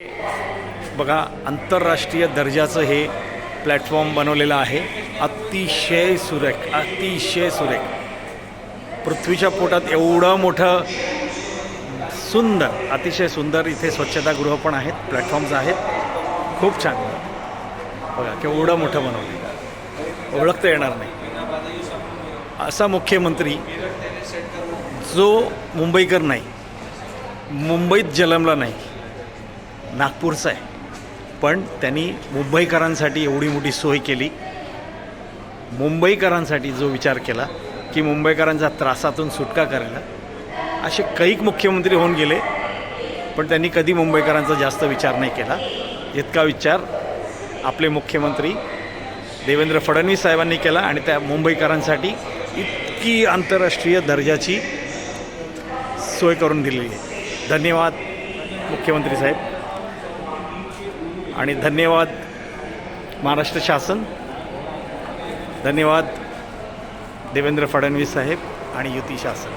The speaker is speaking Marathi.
बघा, आंतरराष्ट्रीय दर्जाचं हे प्लॅटफॉर्म बनवलेलं आहे. अतिशय सुरेख, अतिशय सुरेख. पृथ्वीच्या पोटात एवढं मोठं सुंदर, अतिशय सुंदर इथे स्वच्छतागृह पण आहेत, प्लॅटफॉर्म्स आहेत. खूप छान. बघा केवढं मोठं बनवलं, ओळखता येणार नाही. असा मुख्यमंत्री जो मुंबईकर नाही, मुंबईत जन्मला नाही, नागपूरचा आहे, पण त्यांनी मुंबईकरांसाठी एवढी मोठी सोय केली. मुंबईकरांसाठी जो विचार केला की मुंबईकरांच्या त्रासातून सुटका करायला. असे कैक मुख्यमंत्री होऊन गेले, पण त्यांनी कधी मुंबईकरांचा जास्त विचार नाही केला. इतका विचार आपले मुख्यमंत्री देवेंद्र फडणवीस साहेबांनी केला आणि त्या मुंबईकरांसाठी इतकी आंतरराष्ट्रीय दर्जाची सोय करून दिलेली आहे. धन्यवाद मुख्यमंत्री साहेब आणि धन्यवाद महाराष्ट्र शासन. धन्यवाद देवेंद्र फडणवीस साहेब आणि युती शासन.